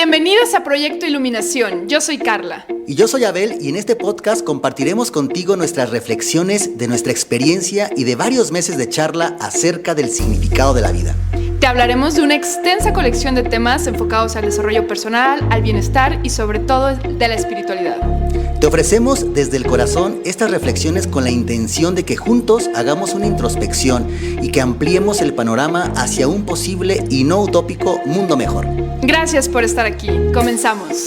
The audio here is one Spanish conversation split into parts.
Bienvenidos a Proyecto Iluminación. Yo soy Carla. Y yo soy Abel, y en este podcast compartiremos contigo nuestras reflexiones de nuestra experiencia y de varios meses de charla acerca del significado de la vida. Te hablaremos de una extensa colección de temas enfocados al desarrollo personal, al bienestar y sobre todo de la espiritualidad. Te ofrecemos desde el corazón estas reflexiones con la intención de que juntos hagamos una introspección y que ampliemos el panorama hacia un posible y no utópico mundo mejor. Gracias por estar aquí. Comenzamos.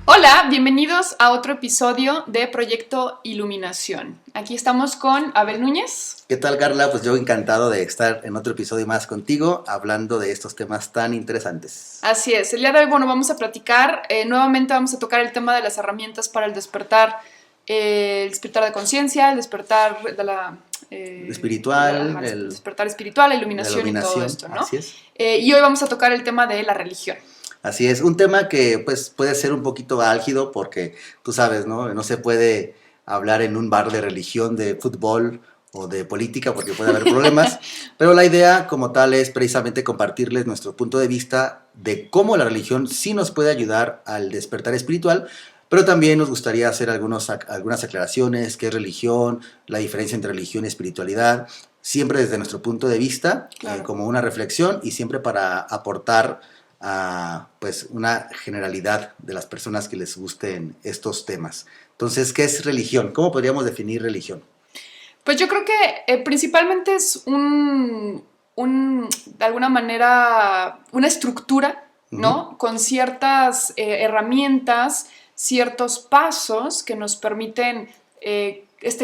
Hola, bienvenidos a otro episodio de Proyecto Iluminación. Aquí estamos con Abel Núñez. ¿Qué tal, Carla? Pues yo encantado de estar en otro episodio más contigo, hablando de estos temas tan interesantes. Así es, el día de hoy, vamos a platicar, nuevamente vamos a tocar el tema de las herramientas para el despertar de conciencia, el despertar de la... espiritual, el despertar espiritual, la iluminación y todo esto, ¿no? Así es. Y hoy vamos a tocar el tema de la religión. Así es, un tema que pues puede ser un poquito álgido porque tú sabes, ¿no? No se puede hablar en un bar de religión, de fútbol o de política porque puede haber problemas, pero la idea como tal es precisamente compartirles nuestro punto de vista de cómo la religión sí nos puede ayudar al despertar espiritual, pero también nos gustaría hacer algunas aclaraciones, qué es religión, la diferencia entre religión y espiritualidad, siempre desde nuestro punto de vista, claro, como una reflexión y siempre para aportar a pues una generalidad de las personas que les gusten estos temas. Entonces, ¿qué es religión? ¿Cómo podríamos definir religión? Pues yo creo que principalmente es de alguna manera, una estructura, ¿no? Uh-huh. Con ciertas herramientas, ciertos pasos que nos permiten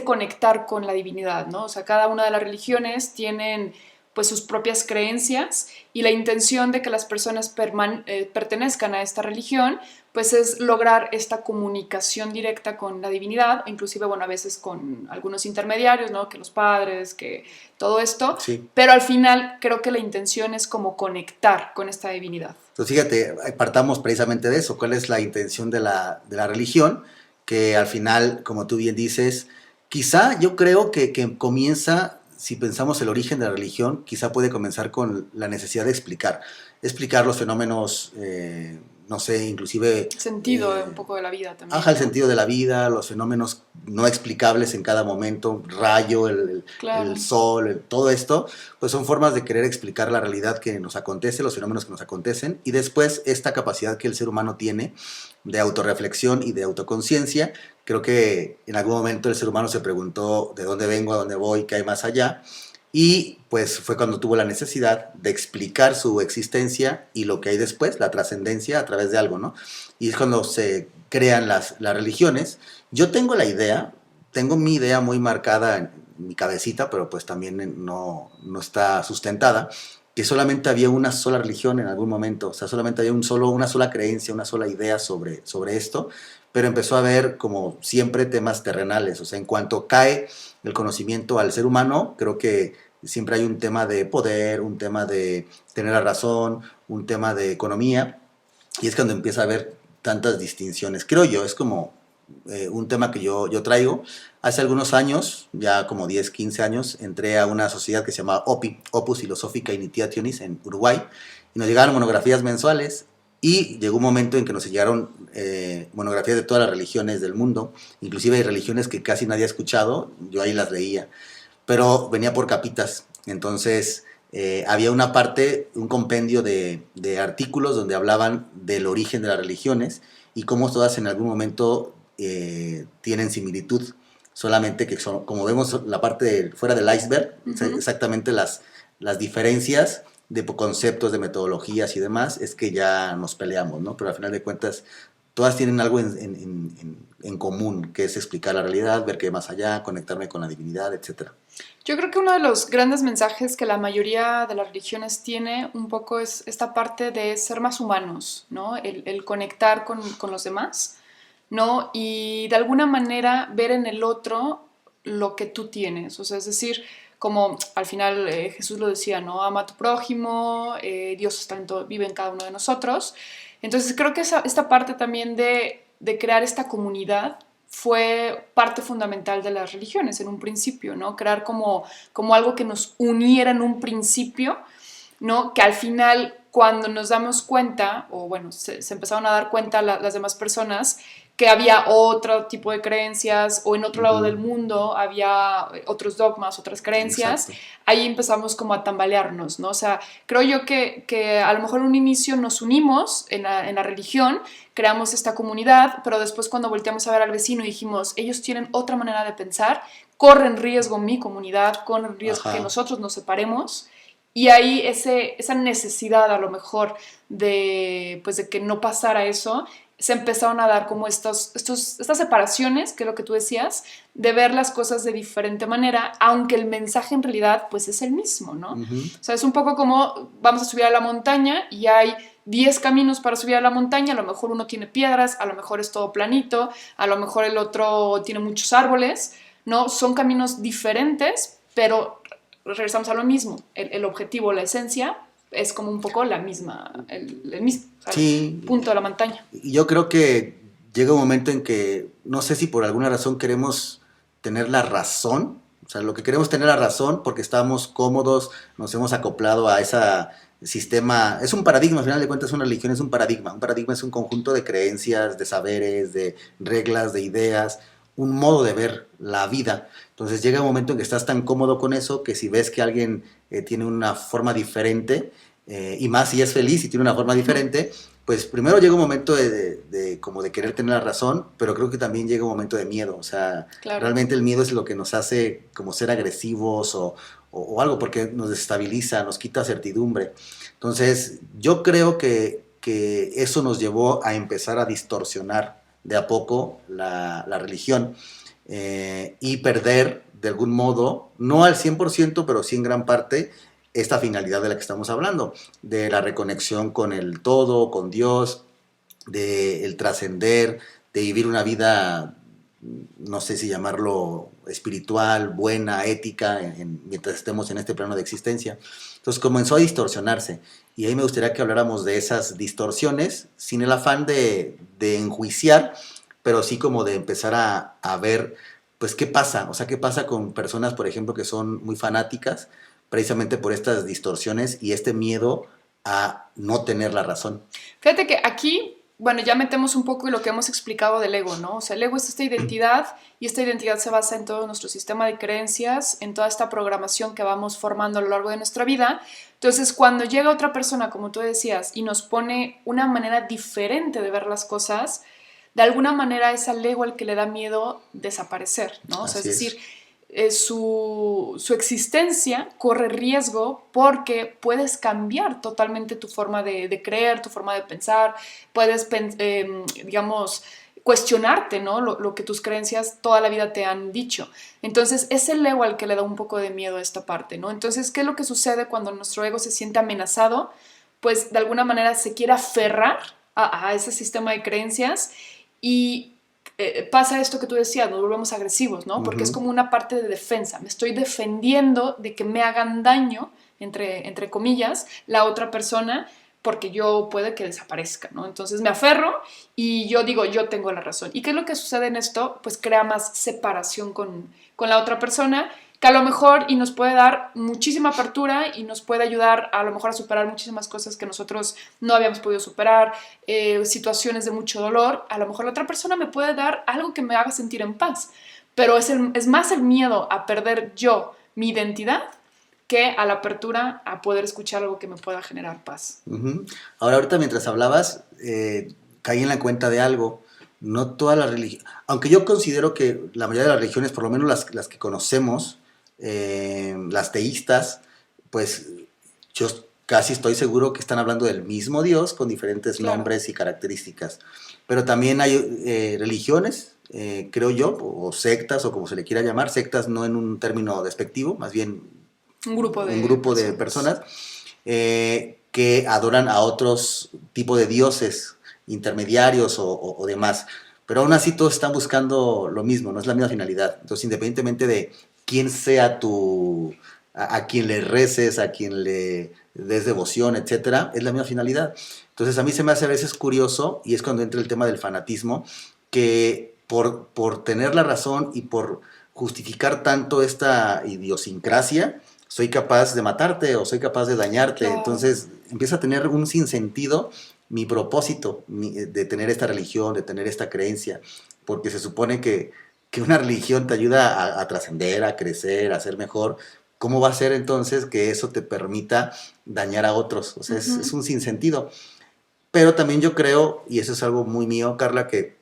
conectar con la divinidad, ¿no? O sea, cada una de las religiones tienen pues sus propias creencias y la intención de que las personas pertenezcan a esta religión pues es lograr esta comunicación directa con la divinidad, inclusive, a veces con algunos intermediarios, ¿no? Que los padres, que todo esto, sí. Pero al final creo que la intención es como conectar con esta divinidad. Entonces, fíjate, partamos precisamente de eso, ¿cuál es la intención de la religión? Que al final, como tú bien dices, quizá yo creo que comienza... Si pensamos el origen de la religión, quizá puede comenzar con la necesidad de explicar los fenómenos, no sé, inclusive... Sentido un poco de la vida también. Ajá, el sentido de la vida, los fenómenos no explicables en cada momento, rayo, claro, el sol, todo esto, pues son formas de querer explicar la realidad que nos acontece, los fenómenos que nos acontecen, y después esta capacidad que el ser humano tiene de autorreflexión y de autoconciencia. Creo que en algún momento el ser humano se preguntó de dónde vengo, a dónde voy, qué hay más allá, y pues fue cuando tuvo la necesidad de explicar su existencia y lo que hay después, la trascendencia a través de algo, ¿no? Y es cuando se crean las religiones. Yo tengo mi idea muy marcada en mi cabecita, pero pues también no está sustentada, que solamente había una sola religión en algún momento, o sea, solamente había una sola creencia, una sola idea sobre esto, pero empezó a haber, como siempre, temas terrenales. O sea, en cuanto cae el conocimiento al ser humano, creo que siempre hay un tema de poder, un tema de tener la razón, un tema de economía, y es cuando empieza a haber tantas distinciones. Creo yo, es como un tema que yo traigo. Hace algunos años, ya como 10, 15 años, entré a una sociedad que se llama OPI, Opus Philosophica Initiationis, en Uruguay, y nos llegaron monografías mensuales. Y llegó un momento en que nos llegaron monografías de todas las religiones del mundo, inclusive hay religiones que casi nadie ha escuchado, yo ahí las leía, pero venía por capitas. Entonces había una parte, un compendio de artículos donde hablaban del origen de las religiones y cómo todas en algún momento tienen similitud, solamente que son, como vemos la parte fuera del iceberg, uh-huh, exactamente las diferencias de conceptos, de metodologías y demás, es que ya nos peleamos, ¿no? Pero al final de cuentas, todas tienen algo en común, que es explicar la realidad, ver qué hay más allá, conectarme con la divinidad, etc. Yo creo que uno de los grandes mensajes que la mayoría de las religiones tiene un poco es esta parte de ser más humanos, ¿no? El conectar con los demás, ¿no? Y de alguna manera ver en el otro lo que tú tienes, o sea, es decir, como al final Jesús lo decía, ¿no? Ama a tu prójimo, Dios vive en cada uno de nosotros. Entonces creo que esta parte también de crear esta comunidad fue parte fundamental de las religiones en un principio, ¿no? Crear como algo que nos uniera en un principio, ¿no? Que al final cuando nos damos cuenta, o bueno, se empezaron a dar cuenta las demás personas, que había otro tipo de creencias o en otro lado del mundo había otros dogmas, otras creencias, Exacto. ahí empezamos como a tambalearnos, ¿no? O sea, creo yo que a lo mejor en un inicio nos unimos en la religión, creamos esta comunidad, pero después cuando volteamos a ver al vecino dijimos, ellos tienen otra manera de pensar, corren riesgo mi comunidad, corren riesgo que Ajá. nosotros nos separemos. Y ahí esa necesidad a lo mejor pues de que no pasara eso, se empezaron a dar como estas separaciones, que es lo que tú decías, de ver las cosas de diferente manera, aunque el mensaje en realidad pues es el mismo, ¿no? Ujú. O sea, es un poco como vamos a subir a la montaña y hay 10 caminos para subir a la montaña, a lo mejor uno tiene piedras, a lo mejor es todo planito, a lo mejor el otro tiene muchos árboles, ¿no? Son caminos diferentes, pero regresamos a lo mismo, el objetivo, la esencia es como un poco la misma, el mismo, o sea, Sí, el punto de la montaña. y yo creo que llega un momento en que, no sé si por alguna razón queremos tener la razón, o sea, lo que queremos tener la razón porque estamos cómodos, nos hemos acoplado a ese sistema, es un paradigma, al final de cuentas una religión es un paradigma es un conjunto de creencias, de saberes, de reglas, de ideas, un modo de ver la vida. Entonces llega un momento en que estás tan cómodo con eso que si ves que alguien tiene una forma diferente, y más si es feliz y tiene una forma diferente, pues primero llega un momento como de querer tener la razón, pero creo que también llega un momento de miedo. O sea, Claro. realmente el miedo es lo que nos hace como ser agresivos o algo, porque nos desestabiliza, nos quita certidumbre. Entonces, yo creo que eso nos llevó a empezar a distorsionar de a poco la religión, y perder de algún modo, no al 100%, pero sí en gran parte, esta finalidad de la que estamos hablando, de la reconexión con el todo, con Dios, de el trascender, de vivir una vida, no sé si llamarlo espiritual, buena, ética, mientras estemos en este plano de existencia. Entonces comenzó a distorsionarse, y ahí me gustaría que habláramos de esas distorsiones, sin el afán de enjuiciar, pero sí como de empezar a ver, pues, qué pasa, o sea, qué pasa con personas, por ejemplo, que son muy fanáticas, precisamente por estas distorsiones y este miedo a no tener la razón. Fíjate que aquí, bueno, ya metemos un poco en lo que hemos explicado del ego, ¿no? O sea, el ego es esta identidad y esta identidad se basa en todo nuestro sistema de creencias, en toda esta programación que vamos formando a lo largo de nuestra vida. Entonces, cuando llega otra persona, como tú decías, y nos pone una manera diferente de ver las cosas, de alguna manera es al ego al que le da miedo desaparecer, ¿no? O sea, es Así decir, es. su existencia corre riesgo porque puedes cambiar totalmente tu forma de creer, tu forma de pensar, puedes, digamos, cuestionarte, ¿no? Lo que tus creencias toda la vida te han dicho. Entonces, es el ego al que le da un poco de miedo a esta parte, ¿no? Entonces, ¿qué es lo que sucede cuando nuestro ego se siente amenazado? Pues de alguna manera se quiere aferrar a ese sistema de creencias y pasa esto que tú decías, nos volvemos agresivos, ¿no? Porque es Ujú. como una parte de defensa. Me estoy defendiendo de que me hagan daño, entre comillas, la otra persona, porque yo puede que desaparezca, ¿no? Entonces me aferro y yo digo, yo tengo la razón. ¿Y qué es lo que sucede en esto? Pues crea más separación con la otra persona, que a lo mejor y nos puede dar muchísima apertura y nos puede ayudar a lo mejor a superar muchísimas cosas que nosotros no habíamos podido superar, situaciones de mucho dolor. A lo mejor la otra persona me puede dar algo que me haga sentir en paz, pero es más el miedo a perder yo mi identidad que a la apertura a poder escuchar algo que me pueda generar paz. Ujú. Ahora, ahorita mientras hablabas, caí en la cuenta de algo. No todas las religiones, aunque yo considero que la mayoría de las religiones, por lo menos las que conocemos, las teístas, pues yo casi estoy seguro que están hablando del mismo Dios con diferentes Claro, nombres y características. Pero también hay religiones, creo yo, o sectas, o como se le quiera llamar, sectas no en un término despectivo, más bien un grupo un de grupo de personas. personas, que adoran a otros tipos de dioses intermediarios o demás. Pero aún así todos están buscando lo mismo, no es la misma finalidad. Entonces, independientemente de quién sea a quien le reces, a quien le des devoción, etcétera, es la misma finalidad. Entonces, a mí se me hace a veces curioso, y es cuando entra el tema del fanatismo, que por tener la razón y por justificar tanto esta idiosincrasia, soy capaz de matarte o soy capaz de dañarte. Claro. Entonces empieza a tener un sinsentido mi propósito de tener esta religión, de tener esta creencia, porque se supone que una religión te ayuda a trascender, a crecer, a ser mejor. ¿Cómo va a ser entonces que eso te permita dañar a otros? O sea, es Ujú. un sinsentido. Pero también yo creo, y eso es algo muy mío, Carla, que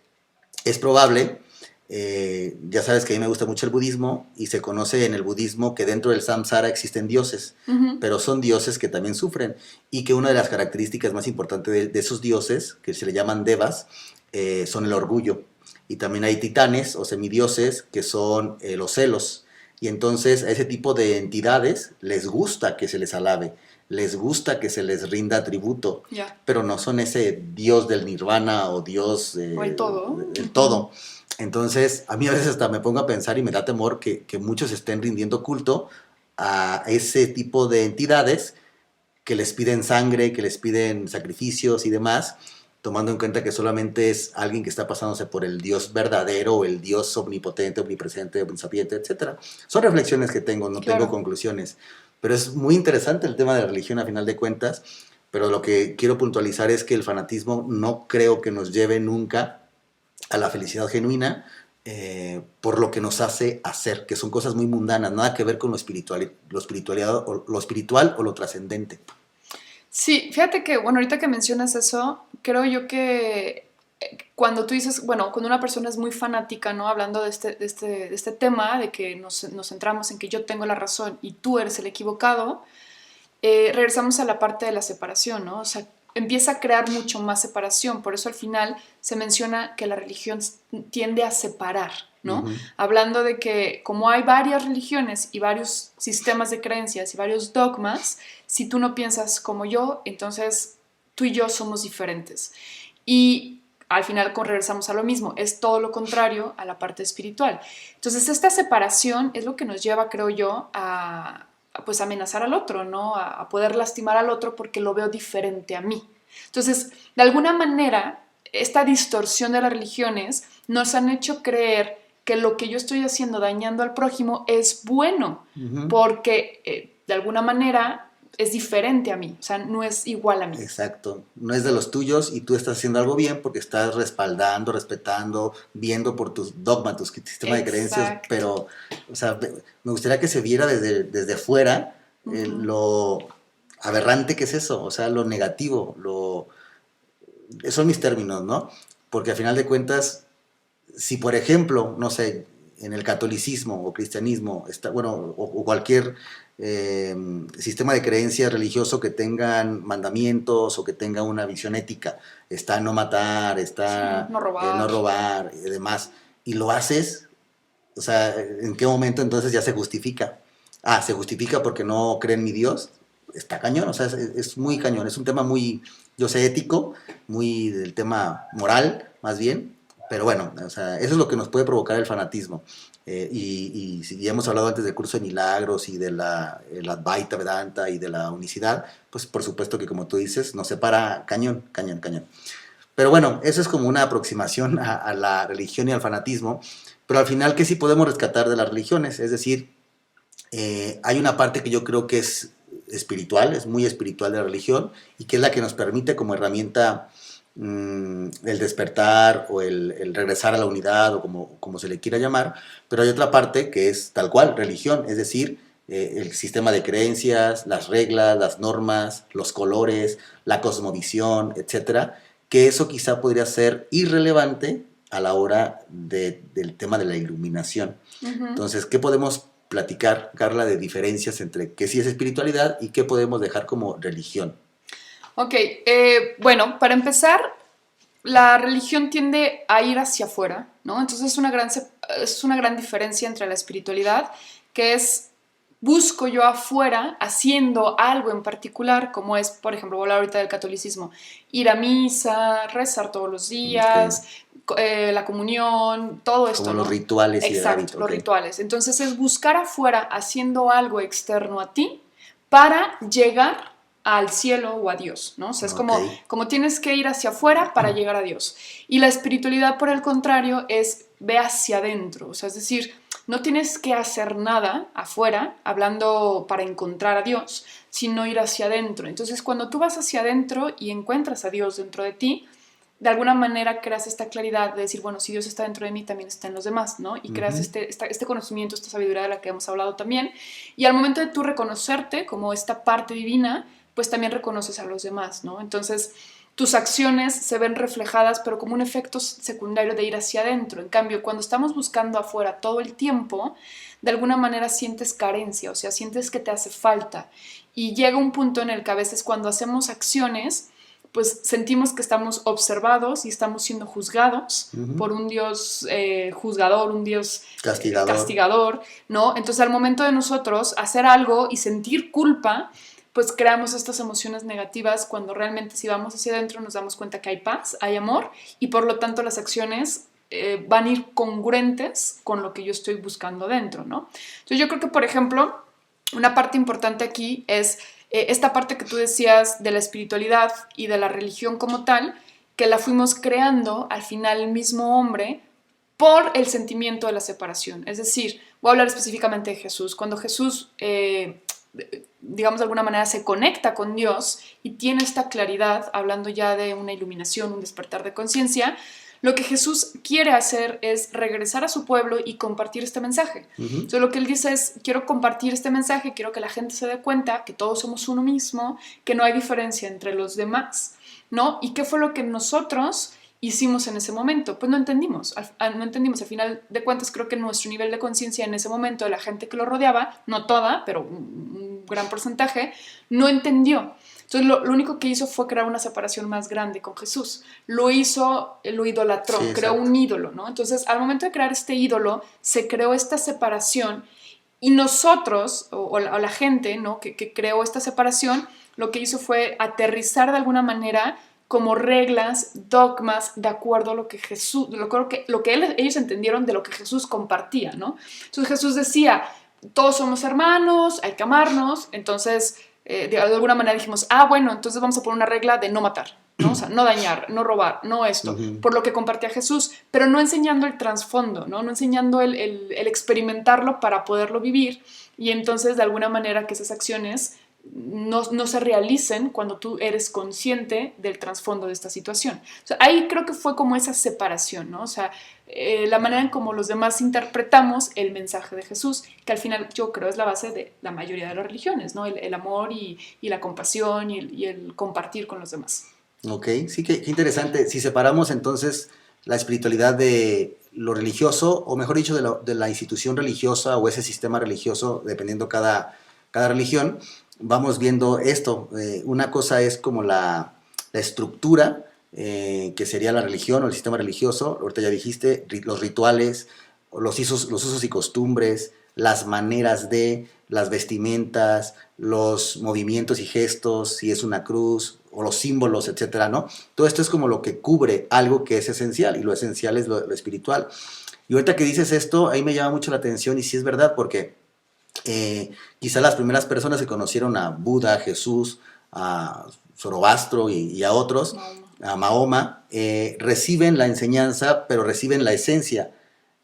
es probable, ya sabes que a mí me gusta mucho el budismo y se conoce en el budismo que dentro del samsara existen dioses, Ujú. pero son dioses que también sufren y que una de las características más importantes de esos dioses, que se le llaman devas, son el orgullo. Y también hay titanes o semidioses que son los celos. Y entonces a ese tipo de entidades les gusta que se les alabe, les gusta que se les rinda tributo, Ya. pero no son ese dios del nirvana o dios O el todo. del Ujú. todo. Entonces, a mí a veces hasta me pongo a pensar y me da temor que muchos estén rindiendo culto a ese tipo de entidades que les piden sangre, que les piden sacrificios y demás, tomando en cuenta que solamente es alguien que está pasándose por el Dios verdadero o el Dios omnipotente, omnipresente, omnisapiente, etcétera. Son reflexiones que tengo, no tengo Claro. conclusiones. Pero es muy interesante el tema de la religión a final de cuentas, pero lo que quiero puntualizar es que el fanatismo no creo que nos lleve nunca a la felicidad genuina, por lo que nos hace hacer, que son cosas muy mundanas, nada que ver con lo espiritual o lo trascendente. Sí, fíjate que, bueno, ahorita que mencionas eso, creo yo que cuando tú dices, bueno, cuando una persona es muy fanática, ¿no? Hablando de este tema, de que nos centramos en que yo tengo la razón y tú eres el equivocado, regresamos a la parte de la separación, ¿no? O sea, empieza a crear mucho más separación. Por eso al final se menciona que la religión tiende a separar, Uh ¿no? -huh. Hablando de que como hay varias religiones y varios sistemas de creencias y varios dogmas, si tú no piensas como yo, entonces tú y yo somos diferentes. Y al final regresamos a lo mismo, es todo lo contrario a la parte espiritual. Entonces esta separación es lo que nos lleva, creo yo, pues amenazar al otro, ¿no? A poder lastimar al otro porque lo veo diferente a mí. Entonces, de alguna manera, esta distorsión de las religiones nos han hecho creer que lo que yo estoy haciendo dañando al prójimo es bueno, Uh -huh. porque de alguna manera es diferente a mí, o sea, no es igual a mí. Exacto, no es de los tuyos y tú estás haciendo algo bien porque estás respaldando, respetando, viendo por tus dogmas, tu sistema de creencias, Exacto. pero, o sea, me gustaría que se viera desde fuera Uh-huh. lo aberrante que es eso, o sea, lo negativo, son mis términos, ¿no? Porque al final de cuentas, si por ejemplo, no sé, en el catolicismo o cristianismo, está, bueno, o cualquier eh, sistema de creencias religioso que tengan mandamientos o que tenga una visión ética, está no matar, Sí, está no no robar. robar y demás, y lo haces, o sea, ¿en qué momento entonces ya se justifica? Ah, se justifica porque no cree en mi Dios. Está cañón, o sea, es muy cañón. Es un tema muy, yo sé, ético, muy del tema moral, más bien. Pero bueno, o sea, eso es lo que nos puede provocar el fanatismo. Y si ya hemos hablado antes del curso de milagros y de la Advaita Vedanta y de la unicidad, pues por supuesto que como tú dices, nos separa cañón, cañón, cañón. Pero bueno, eso es como una aproximación a la religión y al fanatismo. Pero al final, ¿qué sí podemos rescatar de las religiones? Es decir, hay una parte que yo creo que es espiritual, es muy espiritual de la religión y que es la que nos permite como herramienta el despertar o el regresar a la unidad o como se le quiera llamar, pero hay otra parte que es tal cual, religión, es decir, el sistema de creencias, las reglas, las normas, los colores, la cosmovisión, etcétera, que eso quizá podría ser irrelevante a la hora del tema de la iluminación. Uh-huh. Entonces, ¿qué podemos platicar, Carla, de diferencias entre qué sí es espiritualidad y qué podemos dejar como religión? Ok, bueno, para empezar, la religión tiende a ir hacia afuera, ¿no? Entonces es una gran diferencia entre la espiritualidad, que es busco yo afuera haciendo algo en particular, como es, por ejemplo, voy a hablar ahorita del catolicismo, ir a misa, rezar todos los Okay. días, la comunión, todo Como esto, los ¿no? rituales y el Exacto, hábito, los ok. rituales. Entonces es buscar afuera haciendo algo externo a ti para llegar al cielo o a Dios, ¿no? O sea, es Ok. como tienes que ir hacia afuera para llegar a Dios. Y la espiritualidad, por el contrario, es ve hacia adentro, o sea, es decir, no tienes que hacer nada afuera, hablando para encontrar a Dios, sino ir hacia adentro. Entonces, cuando tú vas hacia adentro y encuentras a Dios dentro de ti, de alguna manera creas esta claridad de decir, bueno, si Dios está dentro de mí, también está en los demás, ¿no? Y creas este conocimiento, esta sabiduría de la que hemos hablado también. Y al momento de tú reconocerte como esta parte divina, pues también reconoces a los demás, ¿no? Entonces, tus acciones se ven reflejadas, pero como un efecto secundario de ir hacia adentro. En cambio, cuando estamos buscando afuera todo el tiempo, de alguna manera sientes carencia, o sea, sientes que te hace falta. Y llega un punto en el que a veces cuando hacemos acciones, pues sentimos que estamos observados y estamos siendo juzgados por un Dios juzgador, un Dios castigador, ¿no? Entonces, al momento de nosotros hacer algo y sentir culpa, pues creamos estas emociones negativas cuando realmente si vamos hacia adentro nos damos cuenta que hay paz, hay amor y por lo tanto las acciones van a ir congruentes con lo que yo estoy buscando dentro, ¿no? Entonces, yo creo que, por ejemplo, una parte importante aquí es esta parte que tú decías de la espiritualidad y de la religión como tal, que la fuimos creando al final el mismo hombre por el sentimiento de la separación. Es decir, voy a hablar específicamente de Jesús. Cuando Jesús, digamos de alguna manera, se conecta con Dios y tiene esta claridad, hablando ya de una iluminación, un despertar de conciencia, lo que Jesús quiere hacer es regresar a su pueblo y compartir este mensaje. Entonces, lo que él dice es, quiero compartir este mensaje, quiero que la gente se dé cuenta que todos somos uno mismo, que no hay diferencia entre los demás, ¿no? ¿Y qué fue lo que nosotros hicimos en ese momento? Pues no entendimos. Al final de cuentas, creo que nuestro nivel de conciencia en ese momento de la gente que lo rodeaba, no toda, pero un gran porcentaje, no entendió. Entonces, lo único que hizo fue crear una separación más grande con Jesús. Lo idolatró, sí, creó un ídolo, ¿no? Entonces, al momento de crear este ídolo, se creó esta separación y nosotros, o la gente, ¿no? que creó esta separación, lo que hizo fue aterrizar de alguna manera como reglas, dogmas, de acuerdo a lo que Jesús, lo que ellos entendieron de lo que Jesús compartía, ¿no? Entonces, Jesús decía, todos somos hermanos, hay que amarnos, entonces de alguna manera dijimos, bueno, entonces vamos a poner una regla de no matar, ¿no? O sea, no dañar, no robar, no esto, por lo que compartía Jesús, pero no enseñando el trasfondo, ¿no? No enseñando el experimentarlo para poderlo vivir y entonces de alguna manera que esas acciones no se realicen cuando tú eres consciente del trasfondo de esta situación. O sea, ahí creo que fue como esa separación, ¿no? O sea, la manera en cómo los demás interpretamos el mensaje de Jesús, que al final yo creo es la base de la mayoría de las religiones, ¿no? El amor y la compasión y el compartir con los demás. Ok, sí, qué interesante. Si separamos entonces la espiritualidad de lo religioso, o mejor dicho, de la institución religiosa o ese sistema religioso, dependiendo cada religión, vamos viendo esto. Una cosa es como la estructura, que sería la religión o el sistema religioso. Ahorita ya dijiste, los rituales, los usos y costumbres, las maneras de, las vestimentas, los movimientos y gestos, si es una cruz, o los símbolos, etcétera, ¿no? Todo esto es como lo que cubre algo que es esencial, y lo esencial es lo espiritual. Y ahorita que dices esto, ahí me llama mucho la atención, y sí es verdad, porque quizá las primeras personas que conocieron a Buda, a Jesús, a Zoroastro y a otros, a Mahoma, reciben la enseñanza, pero reciben la esencia,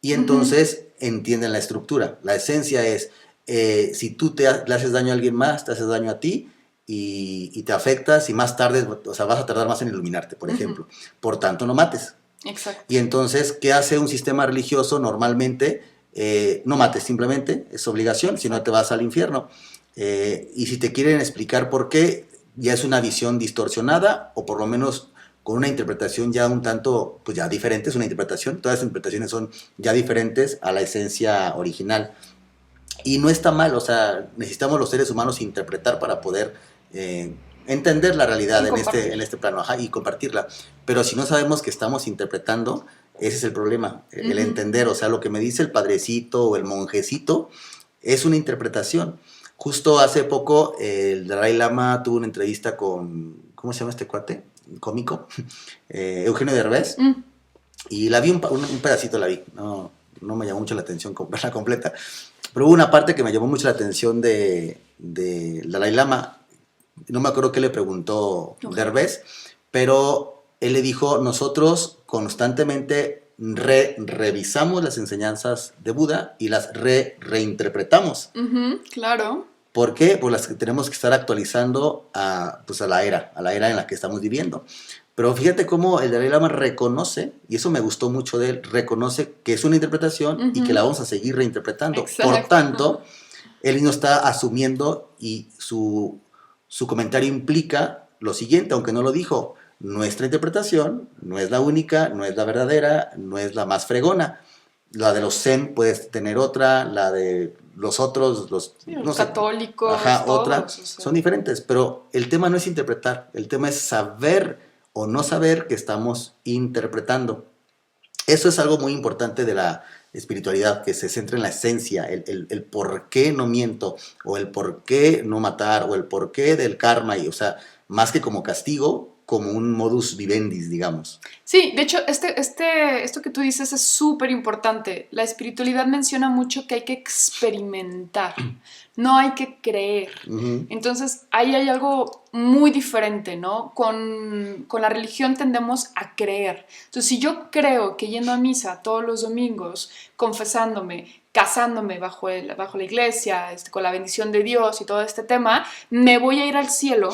y entonces entienden la estructura. La esencia es, si tú le haces daño a alguien más, te haces daño a ti, y te afectas, y más tarde, o sea, vas a tardar más en iluminarte, por ejemplo. Por tanto, no mates. Exacto. Y entonces, ¿qué hace un sistema religioso normalmente? No mates, simplemente, es obligación, si no te vas al infierno. Y si te quieren explicar por qué, ya es una visión distorsionada, o por lo menos con una interpretación ya un tanto, pues ya diferente, es una interpretación, todas las interpretaciones son ya diferentes a la esencia original. Y no está mal, o sea, necesitamos los seres humanos interpretar para poder entender la realidad en este plano, y compartirla. Pero si no sabemos que estamos interpretando, ese es el problema, el entender. O sea, lo que me dice el padrecito o el monjecito es una interpretación. Justo hace poco el Dalai Lama tuvo una entrevista con, ¿cómo se llama este cuate? Cómico, Eugenio Derbez, y la vi un pedacito, la vi, no me llamó mucho la atención verla completa, pero hubo una parte que me llamó mucho la atención de Dalai Lama. No me acuerdo qué le preguntó Derbez, pero él le dijo, nosotros constantemente revisamos las enseñanzas de Buda y las reinterpretamos. Claro. ¿Por qué? Pues las que tenemos que estar actualizando pues a la era en la que estamos viviendo. Pero fíjate cómo el Dalai Lama reconoce, y eso me gustó mucho de él, reconoce que es una interpretación y que la vamos a seguir reinterpretando. Exacto. Por tanto, él no está asumiendo, y su comentario implica lo siguiente, aunque no lo dijo: nuestra interpretación no es la única, no es la verdadera, no es la más fregona. La de los Zen puedes tener otra, la de los otros, los católicos, otra, todos, o sea. son diferentes, pero el tema no es interpretar, el tema es saber o no saber que estamos interpretando. Eso es algo muy importante de la espiritualidad, que se centra en la esencia, el por qué no miento, o el por qué no matar, o el por qué del karma, y, o sea, más que como castigo, como un modus vivendi, digamos. Sí, de hecho, esto que tú dices es súper importante. La espiritualidad menciona mucho que hay que experimentar, no hay que creer. Entonces, ahí hay algo muy diferente, ¿no? Con la religión tendemos a creer. Entonces, si yo creo que yendo a misa todos los domingos, confesándome, casándome bajo la iglesia, con la bendición de Dios y todo este tema, me voy a ir al cielo.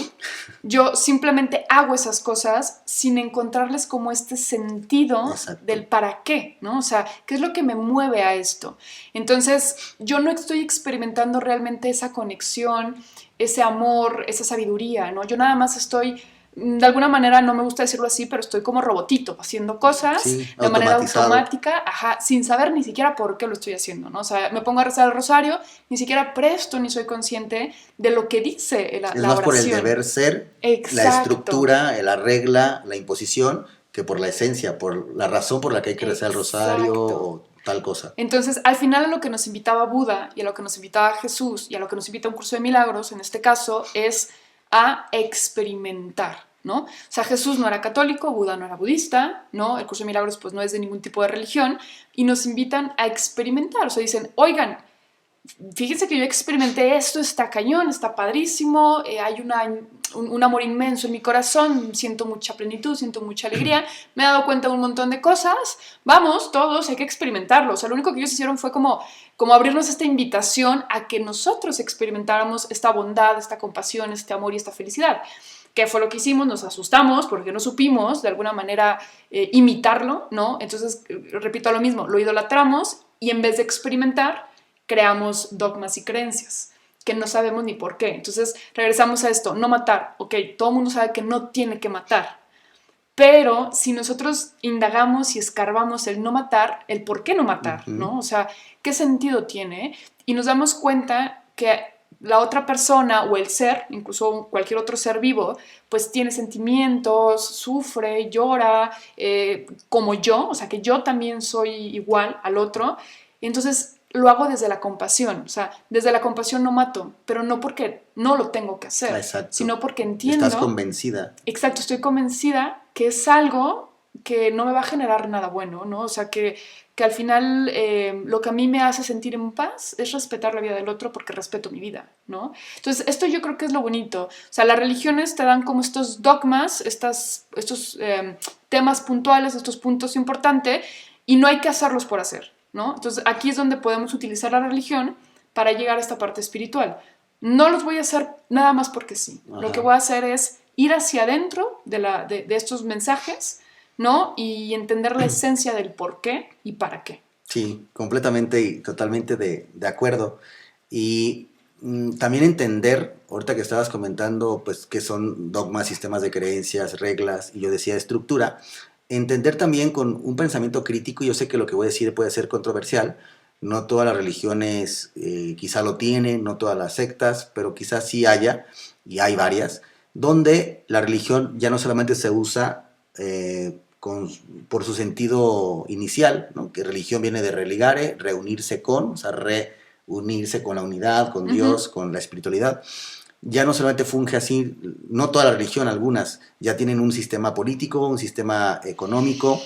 Yo simplemente hago esas cosas sin encontrarles como este sentido del para qué, ¿no? O sea, ¿qué es lo que me mueve a esto? Entonces, yo no estoy experimentando realmente esa conexión, ese amor, esa sabiduría, ¿no? Yo nada más estoy, de alguna manera, no me gusta decirlo así, pero estoy como robotito, haciendo cosas de manera automática, sin saber ni siquiera por qué lo estoy haciendo, ¿no? O sea, me pongo a rezar el rosario, ni siquiera presto ni soy consciente de lo que dice la oración. Es más por el deber ser, la estructura, la regla, la imposición, que por la esencia, por la razón por la que hay que rezar el rosario o tal cosa. Entonces, al final, a lo que nos invitaba Buda y a lo que nos invitaba Jesús y a lo que nos invita un curso de milagros, en este caso, es a experimentar, ¿no? O sea, Jesús no era católico, Buda no era budista, ¿no? El curso de milagros pues no es de ningún tipo de religión, y nos invitan a experimentar. O sea, dicen, oigan, fíjense que yo experimenté esto, está cañón, está padrísimo, hay un amor inmenso en mi corazón, siento mucha plenitud, siento mucha alegría, me he dado cuenta de un montón de cosas, vamos, todos, hay que experimentarlo. O sea, lo único que ellos hicieron fue como abrirnos esta invitación a que nosotros experimentáramos esta bondad, esta compasión, este amor y esta felicidad. ¿Qué fue lo que hicimos? Nos asustamos porque no supimos de alguna manera imitarlo, ¿no? Entonces, repito lo mismo, lo idolatramos y en vez de experimentar, creamos dogmas y creencias que no sabemos ni por qué. Entonces regresamos a esto, no matar. Ok, todo el mundo sabe que no tiene que matar, pero si nosotros indagamos y escarbamos el no matar, el por qué no matar, ¿no? O sea, ¿qué sentido tiene? Y nos damos cuenta que la otra persona o el ser, incluso cualquier otro ser vivo, pues tiene sentimientos, sufre, llora, como yo, o sea, que yo también soy igual al otro. Y entonces lo hago desde la compasión, o sea, desde la compasión no mato, pero no porque no lo tengo que hacer, sino porque entiendo... Estás convencida. Exacto, estoy convencida que es algo que no me va a generar nada bueno, ¿no? O sea, que al final lo que a mí me hace sentir en paz es respetar la vida del otro porque respeto mi vida, ¿no? Entonces, esto yo creo que es lo bonito. O sea, las religiones te dan como estos dogmas, estos temas puntuales, estos puntos importantes, y no hay que hacerlos por hacer, ¿no? Entonces, aquí es donde podemos utilizar la religión para llegar a esta parte espiritual. No los voy a hacer nada más porque sí. Lo que voy a hacer es ir hacia adentro de estos mensajes, ¿no? Y entender la esencia del por qué y para qué. Sí, completamente y totalmente de acuerdo. Y también entender, ahorita que estabas comentando, pues, qué son dogmas, sistemas de creencias, reglas, y yo decía estructura, entender también con un pensamiento crítico. Yo sé que lo que voy a decir puede ser controversial, no todas las religiones quizá lo tienen, no todas las sectas, pero quizás sí haya, y hay varias, donde la religión ya no solamente se usa por su sentido inicial, ¿no? Que religión viene de religare, reunirse con, o sea, reunirse con la unidad, con Dios, con la espiritualidad. Ya no solamente funge así, no toda la religión, algunas ya tienen un sistema político, un sistema económico.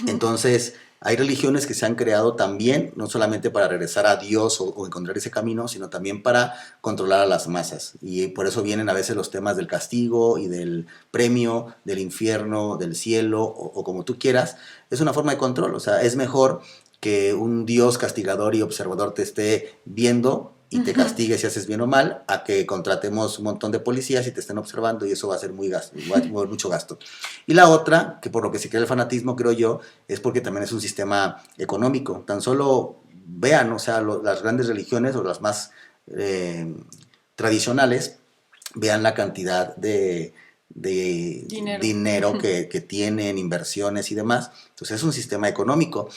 Entonces Hay religiones que se han creado también, no solamente para regresar a Dios o encontrar ese camino, sino también para controlar a las masas. Y por eso vienen a veces los temas del castigo y del premio, del infierno, del cielo, o como tú quieras. Es una forma de control, o sea, es mejor que un Dios castigador y observador te esté viendo y te castigue si haces bien o mal, a que contratemos un montón de policías y te estén observando, y eso va a ser va a mover mucho gasto. Y la otra, que por lo que se crea el fanatismo, creo yo, es porque también es un sistema económico. Tan solo vean, o sea, las grandes religiones o las más eh, tradicionales, vean la cantidad de dinero que tienen, inversiones y demás. Entonces es un sistema económico.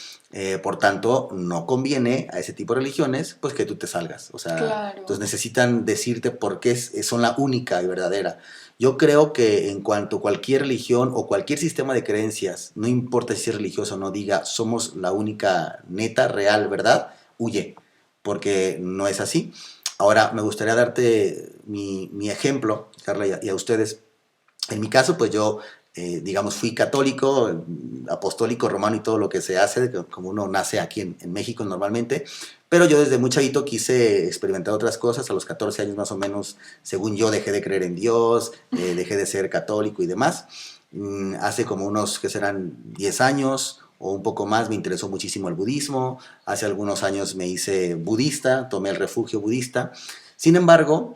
Por tanto, no conviene a ese tipo de religiones pues que tú te salgas. O sea, Claro. entonces necesitan decirte por qué son la única y verdadera. Yo creo que en cuanto cualquier religión o cualquier sistema de creencias, no importa si es religioso o no, diga somos la única neta, real, verdad, huye, porque no es así. Ahora, me gustaría darte mi ejemplo, Carla, y a ustedes. En mi caso, pues yo, digamos, fui católico, apostólico, romano y todo lo que se hace, como uno nace aquí en México normalmente, pero yo desde muy chavito quise experimentar otras cosas. A los 14 años más o menos, según yo, dejé de creer en Dios, dejé de ser católico y demás. Hace como unos, que serán 10 años o un poco más, me interesó muchísimo el budismo. Hace algunos años me hice budista, tomé el refugio budista. Sin embargo,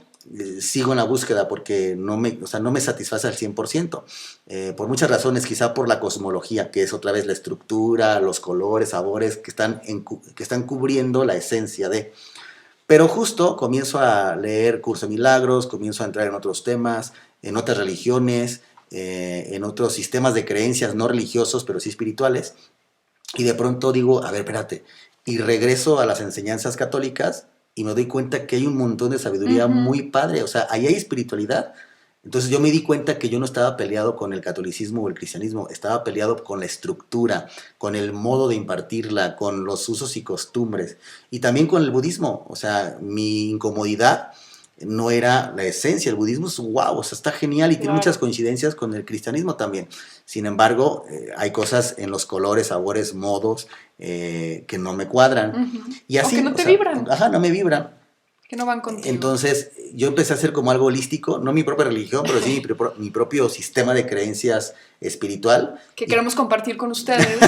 sigo en la búsqueda porque o sea, no me satisface al 100%, por muchas razones, quizá por la cosmología, que es otra vez la estructura, los colores, sabores que están cubriendo la esencia de... Pero justo comienzo a leer Curso de Milagros, comienzo a entrar en otros temas, en otras religiones, en otros sistemas de creencias no religiosos, pero sí espirituales, y de pronto digo, a ver, espérate, y regreso a las enseñanzas católicas y me doy cuenta que hay un montón de sabiduría muy padre, o sea, ahí hay espiritualidad. Entonces yo me di cuenta que yo no estaba peleado con el catolicismo o el cristianismo, estaba peleado con la estructura, con el modo de impartirla, con los usos y costumbres, y también con el budismo. O sea, mi incomodidad no era la esencia. El budismo es wow, o sea, está genial y tiene muchas Claro. coincidencias con el cristianismo también. Sin embargo, hay cosas en los colores, sabores, modos que no me cuadran. Y O que así, no o te sea, vibran, ajá, no me vibran. que no van contigo. Entonces, yo empecé a hacer como algo holístico, no mi propia religión, pero sí mi propio sistema de creencias espiritual. Que Y queremos compartir con ustedes.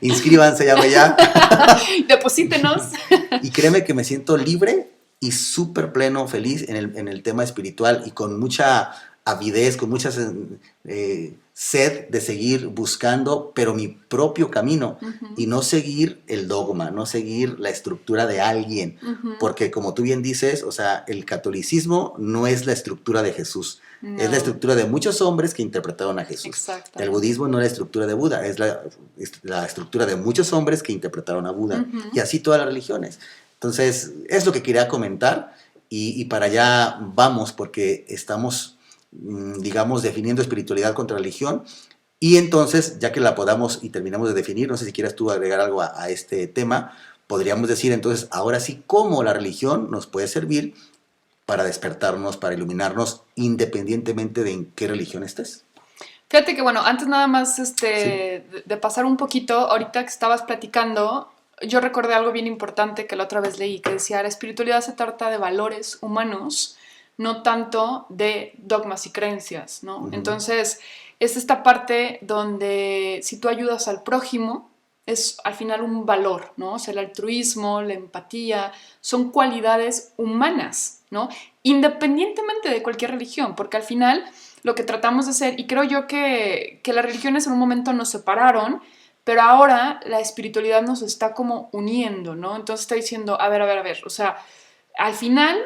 inscríbanse, llame ya. Deposítenos. Y créeme que me siento libre y súper pleno, feliz en el tema espiritual y con mucha avidez, con mucha sed de seguir buscando, pero mi propio camino y no seguir el dogma, no seguir la estructura de alguien, porque como tú bien dices, o sea, el catolicismo no es la estructura de Jesús, es la estructura de muchos hombres que interpretaron a Jesús. El budismo no es la estructura de Buda, es la estructura de muchos hombres que interpretaron a Buda, y así todas las religiones. Entonces, es lo que quería comentar y para allá vamos porque estamos, digamos, definiendo espiritualidad contra religión. Y entonces, ya que la podamos y terminamos de definir, no sé si quieras tú agregar algo a este tema, podríamos decir entonces, ahora sí, cómo la religión nos puede servir para despertarnos, para iluminarnos, independientemente de en qué religión estés. Fíjate que, bueno, antes nada más Sí. de pasar un poquito, ahorita que estabas platicando, yo recordé algo bien importante que la otra vez leí, que decía, la espiritualidad se trata de valores humanos, no tanto de dogmas y creencias, ¿no? Entonces, es esta parte donde si tú ayudas al prójimo, es al final un valor, ¿no? O sea, el altruismo, la empatía, son cualidades humanas, ¿no? Independientemente de cualquier religión, porque al final lo que tratamos de hacer, y creo yo que las religiones en un momento nos separaron, pero ahora la espiritualidad nos está como uniendo, ¿no? Entonces está diciendo, a ver, o sea, al final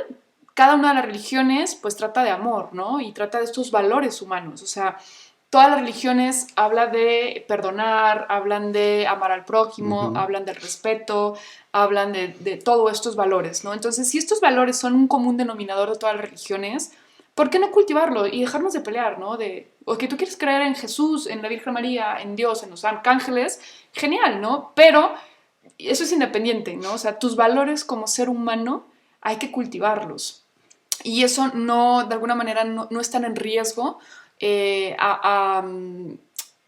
cada una de las religiones pues trata de amor, ¿no? Y trata de estos valores humanos, o sea, todas las religiones hablan de perdonar, hablan de amar al prójimo, hablan del respeto, hablan de todos estos valores, ¿no? Entonces, si estos valores son un común denominador de todas las religiones, ¿por qué no cultivarlo y dejarnos de pelear, ¿no? O que tú quieres creer en Jesús, en la Virgen María, en Dios, en los arcángeles, genial, ¿no? Pero eso es independiente, ¿no? O sea, tus valores como ser humano hay que cultivarlos. Y eso no, de alguna manera, no están en riesgo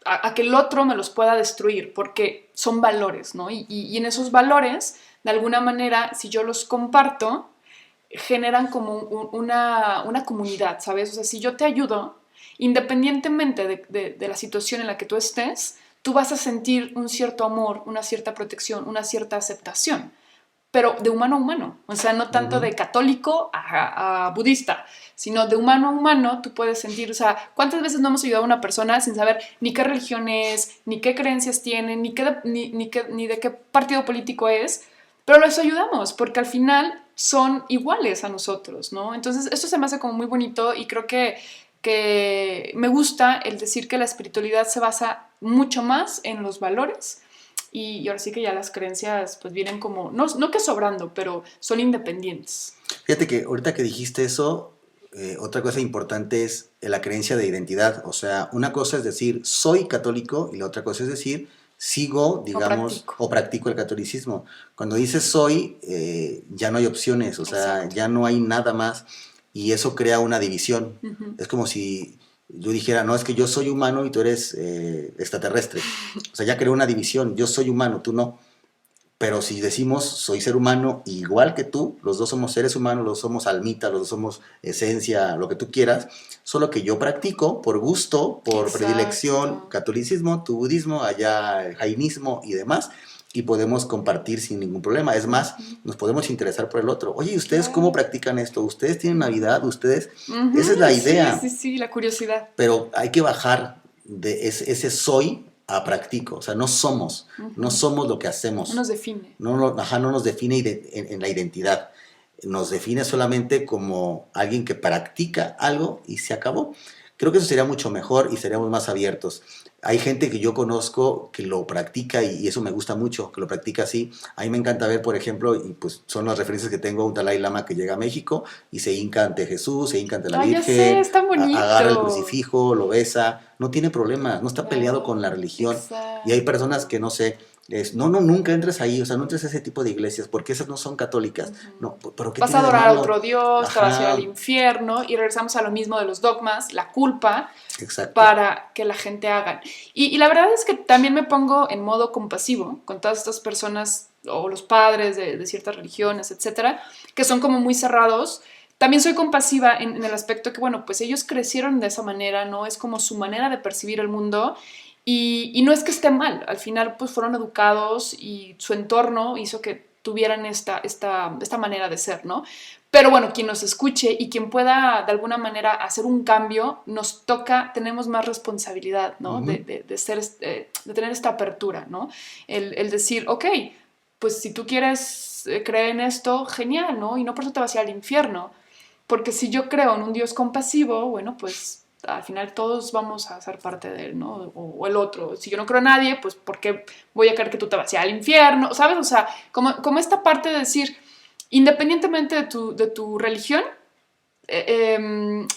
a que el otro me los pueda destruir, porque son valores, ¿no? Y en esos valores, de alguna manera, si yo los comparto, generan como una comunidad, ¿sabes? O sea, si yo te ayudo, independientemente de la situación en la que tú estés, tú vas a sentir un cierto amor, una cierta protección, una cierta aceptación, pero de humano a humano, o sea, no tanto de católico a budista, sino de humano a humano. Tú puedes sentir, o sea, ¿cuántas veces no hemos ayudado a una persona sin saber ni qué religión es, ni qué creencias tiene, ni de qué partido político es, pero los ayudamos porque al final son iguales a nosotros, ¿no? Entonces, esto se me hace como muy bonito y creo que me gusta el decir que la espiritualidad se basa mucho más en los valores y ahora sí que ya las creencias pues vienen como, no que sobrando, pero son independientes. Fíjate que ahorita que dijiste eso, otra cosa importante es la creencia de identidad. O sea, una cosa es decir, soy católico y la otra cosa es decir, sigo, digamos, o practico el catolicismo. Cuando dices soy, ya no hay opciones, o sea, Exacto. ya no hay nada más y eso crea una división. Ujú. Es como si yo dijera, no, es que yo soy humano y tú eres extraterrestre. O sea, ya creó una división, yo soy humano, tú no. Pero si decimos soy ser humano igual que tú, los dos somos seres humanos, los dos somos almita, los dos somos esencia, lo que tú quieras, solo que yo practico por gusto, por predilección, Exacto. catolicismo, tu budismo, allá el jainismo y demás, y podemos compartir sin ningún problema. Es más, nos podemos interesar por el otro. Oye, ¿y ustedes cómo Claro. practican esto? ¿Ustedes tienen Navidad? ¿Ustedes? Ujú, Esa es la sí, idea, sí, sí, la curiosidad. pero hay que bajar de ese soy a practico. O sea, no Ujú. somos lo que No hacemos. nos define. Ajá, no nos define en la identidad. Nos define solamente como alguien que practica algo y se acabó. Creo que eso sería mucho mejor y seríamos más abiertos. Hay gente que yo conozco que lo practica y eso me gusta mucho, que lo practica así. A mí me encanta ver, por ejemplo, y pues son las referencias que tengo, un Dalai Lama que llega a México y se hinca ante Jesús, se hinca ante la Ah, ya sé, Virgen, es tan agarra el bonito. crucifijo, lo besa, no tiene problemas, no está peleado con la Claro, religión. Y hay exacto. personas que no sé, nunca entres ahí, o sea, no entres a ese tipo de iglesias, porque esas no son católicas. No, pero ¿qué Vas a tiene de adorar a malo? otro Dios, te vas a ir al Ajá, infierno y regresamos a lo mismo de los dogmas, la culpa exacto. para que la gente haga. Y la verdad es que también me pongo en modo compasivo con todas estas personas o los padres de ciertas religiones, etcétera, que son como muy cerrados. También soy compasiva en el aspecto que, bueno, pues ellos crecieron de esa manera, ¿no? Es como su manera de percibir el mundo y no es que esté mal, al final pues fueron educados y su entorno hizo que tuvieran esta manera de ser, ¿no? Pero bueno, quien nos escuche y quien pueda de alguna manera hacer un cambio, nos toca, tenemos más responsabilidad, ¿no? Ujú. De tener esta apertura, ¿no? El decir, ok, pues si tú quieres creer en esto, genial, ¿no? Y no por eso te vas a ir al infierno, porque si yo creo en un Dios compasivo, bueno, pues al final todos vamos a ser parte de él, ¿no? O el otro. Si yo no creo en nadie, pues ¿por qué voy a creer que tú te vas a ir al infierno? ¿Sabes? O sea, como esta parte de decir, independientemente de tu religión, eh, eh,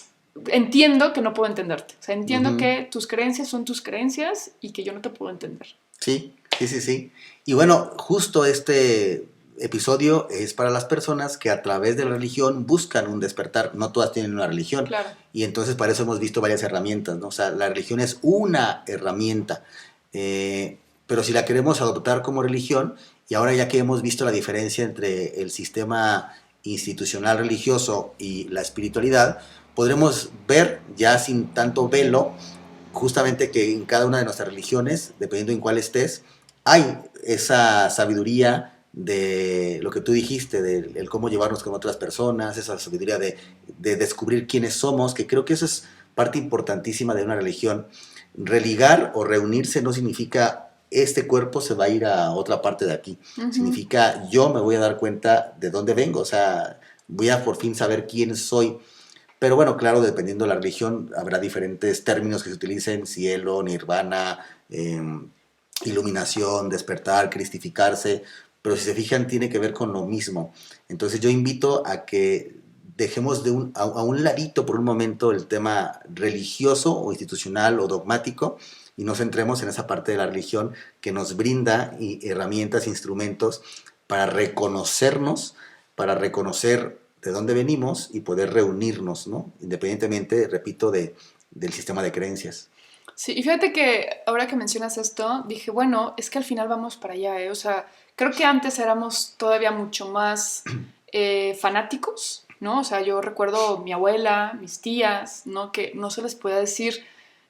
entiendo que no puedo entenderte. O sea, entiendo Ujú. que tus creencias son tus creencias y que yo no te puedo entender. Sí, sí, sí, sí. Y bueno, justo este episodio es para las personas que a través de la religión buscan un despertar. No todas tienen una religión. Claro. Y entonces para eso hemos visto varias herramientas, ¿no? O sea, la religión es una herramienta. Pero si la queremos adoptar como religión, y ahora ya que hemos visto la diferencia entre el sistema institucional religioso y la espiritualidad, podremos ver ya sin tanto velo justamente que en cada una de nuestras religiones, dependiendo en cuál estés, hay esa sabiduría de lo que tú dijiste, de el cómo llevarnos con otras personas, esa sabiduría de descubrir quiénes somos, que creo que eso es parte importantísima de una religión. Religar o reunirse no significa este cuerpo se va a ir a otra parte de aquí. Ujú. Significa yo me voy a dar cuenta de dónde vengo, o sea, voy a por fin saber quién soy. Pero bueno, claro, dependiendo de la religión, habrá diferentes términos que se utilicen, cielo, nirvana, iluminación, despertar, cristificarse, pero si se fijan tiene que ver con lo mismo. Entonces yo invito a que dejemos a un ladito por un momento el tema religioso o institucional o dogmático y nos centremos en esa parte de la religión que nos brinda herramientas, instrumentos para reconocernos, para reconocer de dónde venimos y poder reunirnos, ¿no? Independientemente, repito, del sistema de creencias. Sí, y fíjate que ahora que mencionas esto, dije, bueno, es que al final vamos para allá, ¿eh? O sea, creo que antes éramos todavía mucho más fanáticos, ¿no? O sea, yo recuerdo mi abuela, mis tías, ¿no? Que no se les podía decir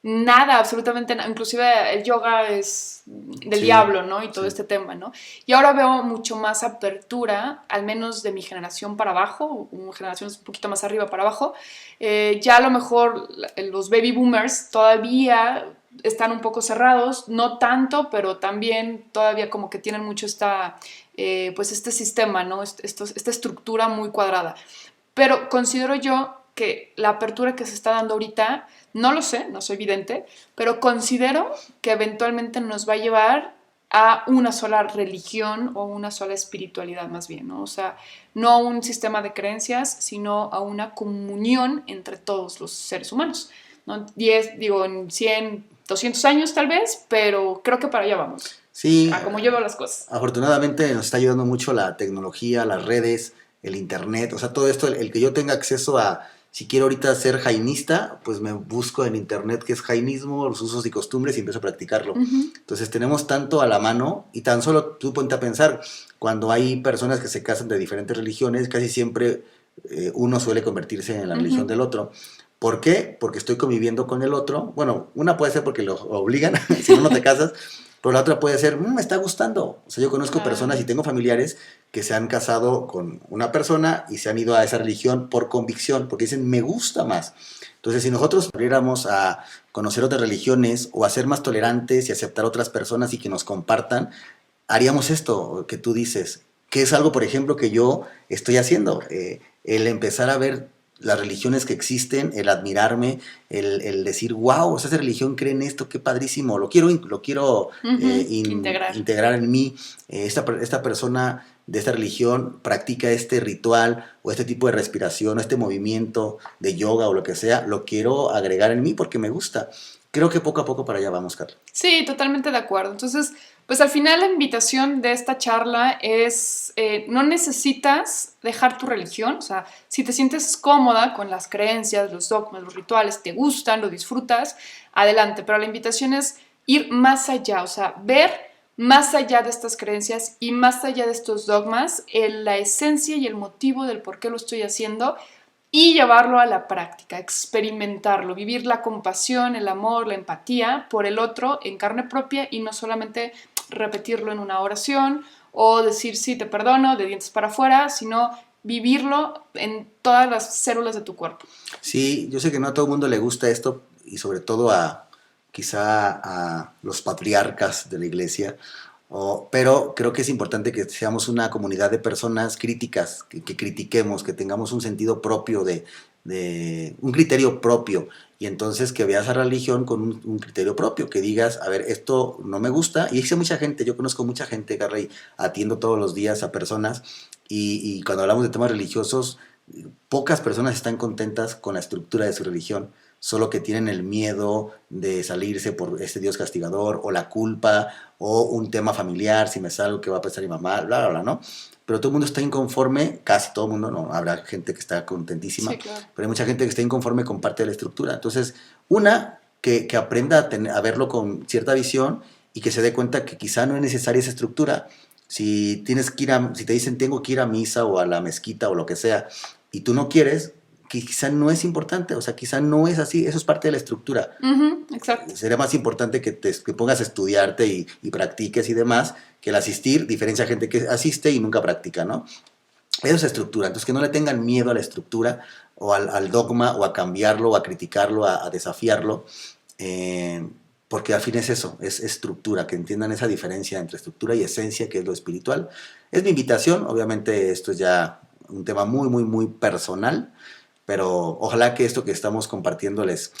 nada, absolutamente nada. Inclusive el yoga es del Sí, diablo, ¿no? Y todo sí. este tema, ¿no? Y ahora veo mucho más apertura, al menos de mi generación para abajo, generaciones un poquito más arriba para abajo, ya a lo mejor los baby boomers todavía están un poco cerrados, no tanto, pero también todavía como que tienen mucho pues este sistema, ¿no? Esta estructura muy cuadrada. Pero considero yo que la apertura que se está dando ahorita, no lo sé, no soy vidente, pero considero que eventualmente nos va a llevar a una sola religión o una sola espiritualidad más bien, ¿no? O sea, no a un sistema de creencias, sino a una comunión entre todos los seres humanos, ¿no? 10, digo, en 100, 200 años tal vez, pero creo que para allá vamos, Sí, a como yo veo las cosas. afortunadamente nos está ayudando mucho la tecnología, las redes, el internet, o sea, todo esto, el que yo tenga acceso a, si quiero ahorita ser jainista, pues me busco en internet qué es jainismo, los usos y costumbres y empiezo a practicarlo. Uh -huh. Entonces tenemos tanto a la mano y tan solo tú ponte a pensar, cuando hay personas que se casan de diferentes religiones, casi siempre uno suele convertirse en la Uh religión -huh. del otro. ¿Por qué? Porque estoy conviviendo con el otro. Bueno, una puede ser porque lo obligan, si no, no te casas. Pero la otra puede ser, me está gustando. O sea, yo conozco personas y Claro. tengo familiares que se han casado con una persona y se han ido a esa religión por convicción, porque dicen, me gusta más. Entonces, si nosotros abriéramos a conocer otras religiones o a ser más tolerantes y aceptar otras personas y que nos compartan, haríamos esto que tú dices, que es algo, por ejemplo, que yo estoy haciendo. El empezar a ver las religiones que existen, el admirarme, el decir, wow, o sea, esa religión cree en esto, qué padrísimo, lo quiero Uh -huh. Integrar. integrar en mí. Esta persona de esta religión practica este ritual o este tipo de respiración o este movimiento de yoga o lo que sea, lo quiero agregar en mí porque me gusta. Creo que poco a poco para allá vamos, Carla. Sí, totalmente de acuerdo. Entonces, pues al final la invitación de esta charla es, no necesitas dejar tu religión, o sea, si te sientes cómoda con las creencias, los dogmas, los rituales, te gustan, lo disfrutas, adelante, pero la invitación es ir más allá, o sea, ver más allá de estas creencias y más allá de estos dogmas, la esencia y el motivo del por qué lo estoy haciendo y llevarlo a la práctica, experimentarlo, vivir la compasión, el amor, la empatía por el otro en carne propia y no solamente repetirlo en una oración o decir sí, te perdono, de dientes para afuera, sino vivirlo en todas las células de tu cuerpo. Sí, yo sé que no a todo el mundo le gusta esto y sobre todo a quizá a los patriarcas de la iglesia, pero creo que es importante que seamos una comunidad de personas críticas, que critiquemos, que tengamos un sentido propio de un criterio propio y entonces que veas a la religión con un criterio propio, que digas, a ver, esto no me gusta y dice mucha gente, yo conozco mucha gente, Carly, atiendo todos los días a personas y cuando hablamos de temas religiosos, pocas personas están contentas con la estructura de su religión, solo que tienen el miedo de salirse por este Dios castigador o la culpa o un tema familiar, si me salgo, ¿qué va a pensar mi mamá? Bla, bla, bla, ¿no? Pero todo el mundo está inconforme, casi todo el mundo, no, habrá gente que está contentísima, Sí, claro. pero hay mucha gente que está inconforme con parte de la estructura. Entonces, una, que aprenda a verlo con cierta visión y que se dé cuenta que quizá no es necesaria esa estructura. Si tienes que ir si te dicen tengo que ir a misa o a la mezquita o lo que sea, y tú no quieres, que quizá no es importante, o sea, quizá no es así, eso es parte de la estructura. Uh -huh, exacto. Sería más importante que pongas a estudiarte y practiques y demás, que el asistir, diferencia a gente que asiste y nunca practica, ¿no? Eso es estructura, entonces que no le tengan miedo a la estructura o al dogma o a cambiarlo o a criticarlo, a desafiarlo, eh, porque al fin es eso, es estructura, que entiendan esa diferencia entre estructura y esencia, que es lo espiritual. Es mi invitación, obviamente esto es ya un tema muy, muy, muy personal, pero ojalá que esto que estamos compartiendo les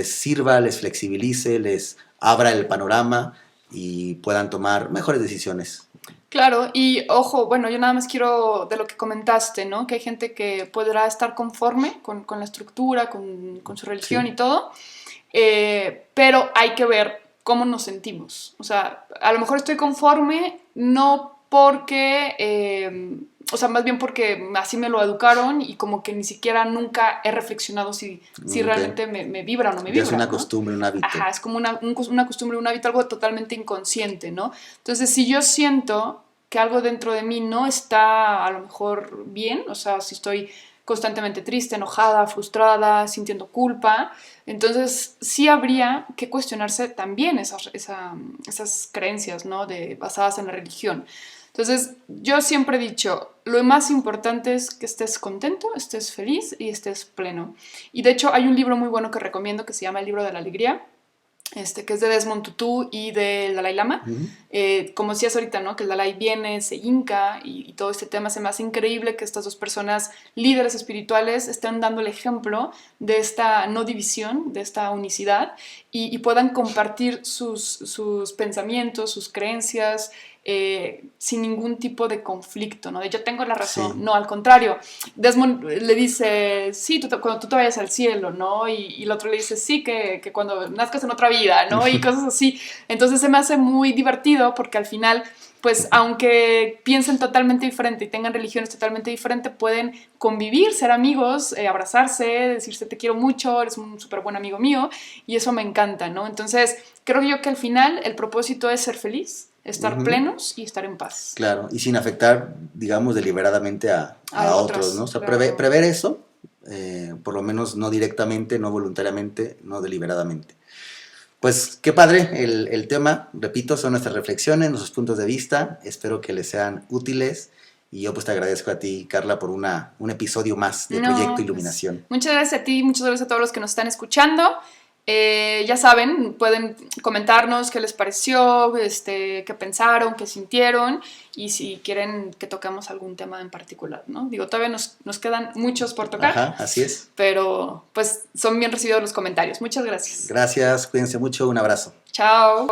sirva, les flexibilice, les abra el panorama y puedan tomar mejores decisiones. Claro, y ojo, bueno, yo nada más quiero de lo que comentaste, ¿no? Que hay gente que podrá estar conforme con la estructura, con su religión Sí, y todo, pero hay que ver cómo nos sentimos. O sea, a lo mejor estoy conforme no porque o sea, más bien porque así me lo educaron y como que ni siquiera nunca he reflexionado si realmente me vibra o no me Ya vibra. es una ¿no? costumbre, un hábito. Ajá, es como una costumbre, un hábito, algo totalmente inconsciente, ¿no? Entonces, si yo siento que algo dentro de mí no está a lo mejor bien, o sea, si estoy constantemente triste, enojada, frustrada, sintiendo culpa, entonces sí habría que cuestionarse también esas creencias, ¿no? Basadas en la religión. Entonces, yo siempre he dicho, lo más importante es que estés contento, estés feliz y estés pleno. Y de hecho hay un libro muy bueno que recomiendo que se llama El libro de la alegría, que es de Desmond Tutu y del Dalai Lama. Como decías ahorita, ¿no? Que el Dalai viene, se hinca y todo este tema se me hace increíble que estas dos personas, líderes espirituales, estén dando el ejemplo de esta no división, de esta unicidad y puedan compartir sus pensamientos, sus creencias, sin ningún tipo de conflicto, ¿no? De yo tengo la razón, Sí. no, al contrario. Desmond le dice, sí, cuando tú te vayas al cielo, ¿no? Y el otro le dice, sí, que cuando nazcas en otra vida, ¿no? Y cosas así. Entonces se me hace muy divertido porque al final, pues aunque piensen totalmente diferente y tengan religiones totalmente diferentes, pueden convivir, ser amigos, abrazarse, decirse te quiero mucho, eres un súper buen amigo mío, y eso me encanta, ¿no? Entonces creo yo que al final el propósito es ser feliz, estar plenos y estar en paz. Claro, y sin afectar, digamos, deliberadamente a otros, ¿no? O sea, claro. prever eso, por lo menos no directamente, no voluntariamente, no deliberadamente. Pues qué padre el tema, repito, son nuestras reflexiones, nuestros puntos de vista, espero que les sean útiles y yo pues te agradezco a ti, Carla, por un episodio más de Proyecto Iluminación. Pues, muchas gracias a ti, muchas gracias a todos los que nos están escuchando. Ya saben, pueden comentarnos qué les pareció, qué pensaron, qué sintieron y si quieren que toquemos algún tema en particular, ¿no? Digo, todavía nos quedan muchos por tocar. Ajá, así es. Pero pues son bien recibidos los comentarios. Muchas gracias. Gracias, cuídense mucho, un abrazo. Chao.